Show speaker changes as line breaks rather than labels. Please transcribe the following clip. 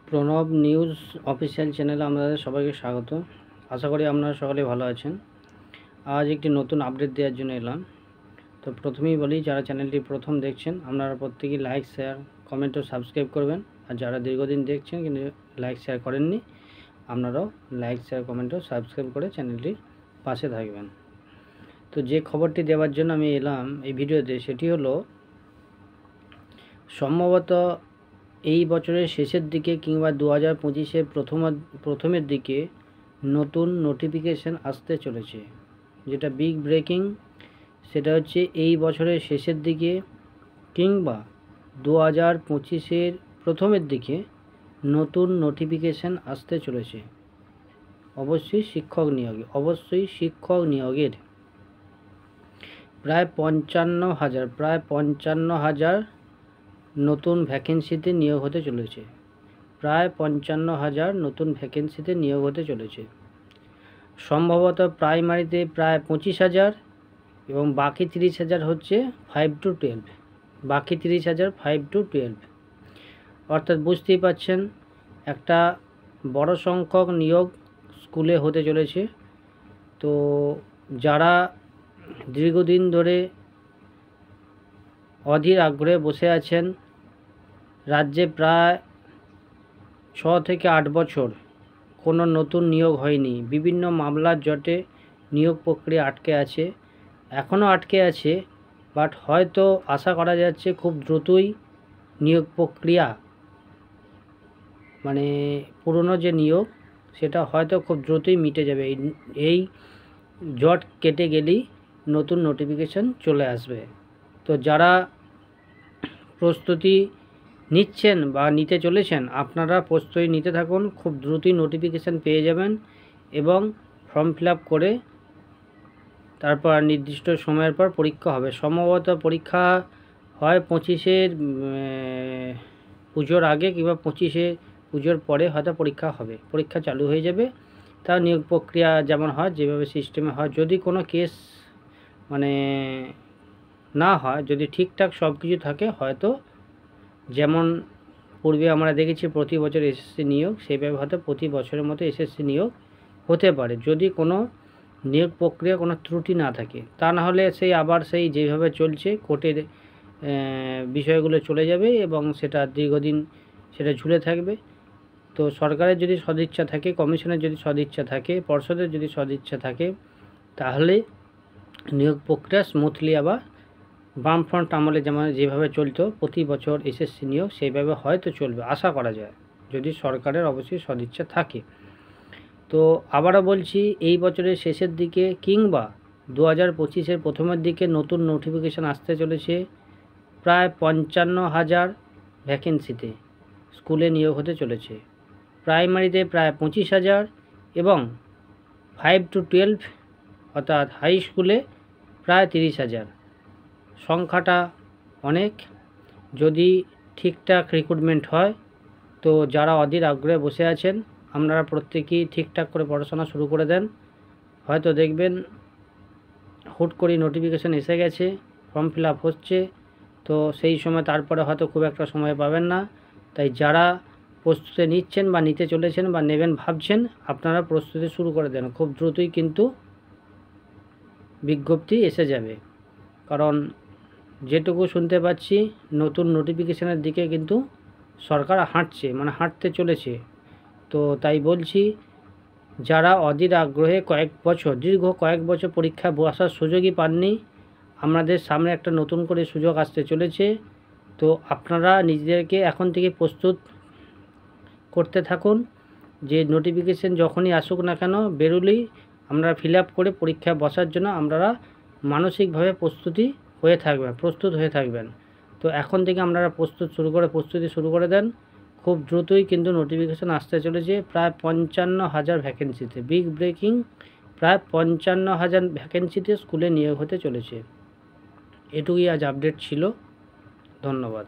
Pranab news official চ্যানেলে আপনাদের সবাইকে স্বাগত। আশা করি আপনারা সকলে ভালো আছেন। আজ একটি নতুন আপডেট দেওয়ার জন্য এলাম। তো প্রথমেই বলি, যারা চ্যানেলটি প্রথম দেখছেন আপনারা প্রত্যেকেই লাইক, শেয়ার, কমেন্ট ও সাবস্ক্রাইব করবেন। আর যারা দীর্ঘদিন দেখছেন কিন্তু লাইক শেয়ার করেননি, আপনারাও লাইক, শেয়ার, কমেন্ট ও সাবস্ক্রাইব করে চ্যানেলটির পাশে থাকবেন। তো যে খবরটি দেওয়ার জন্য আমি এলাম এই ভিডিওতে, সেটি হলো সম্ভবত এই বছরের শেষের দিকে কিংবা 2025-এর প্রথমের দিকে নতুন নোটিফিকেশান আসতে চলেছে। যেটা বিগ ব্রেকিং, সেটা হচ্ছে এই বছরের শেষের দিকে কিংবা 2025-এর প্রথমের দিকে নতুন নোটিফিকেশান আসতে চলেছে। অবশ্যই শিক্ষক নিয়োগের প্রায় 55,000 নতুন ভ্যাকেন্সিতে নিয়োগ হতে চলেছে। প্রায় 55,000 নতুন ভ্যাকেন্সিতে নিয়োগ হতে চলেছে। সম্ভবত প্রাইমারিতে প্রায় 25,000 এবং বাকি 30,000 হচ্ছে 5 to 12। বাকি 30,000 5 to 12। অর্থাৎ বুঝতেই পাচ্ছেন, একটা বড় সংখ্যক নিয়োগ স্কুলে হতে চলেছে। তো যারা দীর্ঘদিন ধরে অধীর আগ্রহে বসে আছেন, রাজ্যে প্রায় 6 থেকে 8 বছর কোনো নতুন নিয়োগ হয়নি, বিভিন্ন মামলার জটে নিয়োগ প্রক্রিয়া আটকে আছে, এখনও আটকে আছে, বাট হয়তো আশা করা যাচ্ছে খুব দ্রুতই নিয়োগ প্রক্রিয়া, মানে পুরনো যে নিয়োগ সেটা হয়তো খুব দ্রুতই মিটে যাবে। এই জট কেটে গেলেই নতুন নোটিফিকেশান চলে আসবে। তো যারা প্রস্তুতি নিচ্ছেন বা নিতে চলেছেন, আপনারা প্রস্তুতি নিতে থাকুন, খুব দ্রুতই নোটিফিকেশান পেয়ে যাবেন এবং ফর্ম ফিল আপ করে তারপর নির্দিষ্ট সময়ের পর পরীক্ষা হবে। সম্ভবত পরীক্ষা হয় 25-এর পুজোর আগে কিংবা 25-এ পুজোর পরে হয়তো পরীক্ষা হবে, পরীক্ষা চালু হয়ে যাবে। তার নিয়োগ প্রক্রিয়া যেমন হয়, যেভাবে সিস্টেমে হয়, যদি কোনো কেস মানে না হয়, যদি ঠিকঠাক সব কিছু থাকে, হয়তো যেমন পূর্বে আমরা দেখেছি প্রতি বছর এসএসসি নিয়োগ, সেইভাবে হয়তো প্রতি বছরের মতো এসএসসি নিয়োগ হতে পারে, যদি কোনো নিয়োগ প্রক্রিয়া কোনো ত্রুটি না থাকে। তা না হলে আবার যেভাবে চলছে কোর্টের বিষয়গুলো চলে যাবে এবং সেটা দীর্ঘদিন সেটা ঝুলে থাকবে। তো সরকারের যদি সদিচ্ছা থাকে, কমিশনের যদি সদিচ্ছা থাকে, পর্ষদের যদি সদিচ্ছা থাকে, তাহলে নিয়োগ প্রক্রিয়া স্মুথলি আবার বামফ্রন্ট আমলে যেভাবে চলতো প্রতি বছর এসএসসি নিয়োগ, সেইভাবে হয়তো চলবে, আশা করা যায়, যদি সরকারের অবশ্যই সদিচ্ছা থাকে। তো আবারও বলছি, এই বছরের শেষের দিকে কিংবা 2025-এর প্রথমের দিকে নতুন নোটিফিকেশান আসতে চলেছে। প্রায় 55,000 ভ্যাকেন্সিতে স্কুলে নিয়োগ হতে চলেছে। প্রাইমারিতে প্রায় 25,000 এবং 5 to 12 অর্থাৎ হাই স্কুলে প্রায় 30,000। সংখ্যাটা অনেক, যদি ঠিকঠাক রিক্রুটমেন্ট হয়। তো যারা অধীর আগ্রহে বসে আছেন, আপনারা প্রত্যেকেই ঠিকঠাক করে পড়াশোনা শুরু করে দেন। হয়তো দেখবেন হুট করে নোটিফিকেশান এসে গেছে, ফর্ম ফিল আপ হচ্ছে, তো সেই সময় তারপরে হয়তো খুব একটা সময় পাবেন না। তাই যারা প্রস্তুতি নিচ্ছেন বা নিতে চলেছেন বা নেবেন ভাবছেন, আপনারা প্রস্তুতি শুরু করে দেন, খুব দ্রুতই কিন্তু বিজ্ঞপ্তি এসে যাবে। কারণ যেটুকু শুনতে পাচ্ছি, নতুন নোটিফিকেশানের দিকে কিন্তু সরকার হাঁটতে চলেছে। তো তাই বলছি, যারা অধীর আগ্রহে দীর্ঘ কয়েক বছর পরীক্ষা বসার সুযোগই পাননি, আমাদের সামনে একটা নতুন করে সুযোগ আসতে চলেছে। তো আপনারা নিজেদেরকে এখন থেকে প্রস্তুত করতে থাকুন, যে নোটিফিকেশান যখনই আসুক না কেন, বেরোলেই আমরা ফিল আপ করে পরীক্ষা বসার জন্য আপনারা মানসিকভাবে প্রস্তুত হয়ে থাকবেন। তো এখন থেকে আপনারা প্রস্তুতি শুরু করে দেন। খুব দ্রুতই কিন্তু নোটিফিকেশান আসতে চলেছে। প্রায় 55,000 ভ্যাকেন্সিতে, বিগ ব্রেকিং, প্রায় 55,000 ভ্যাকেন্সিতে স্কুলে নিয়োগ হতে চলেছে। এটুকুই আজ আপডেট ছিল। ধন্যবাদ।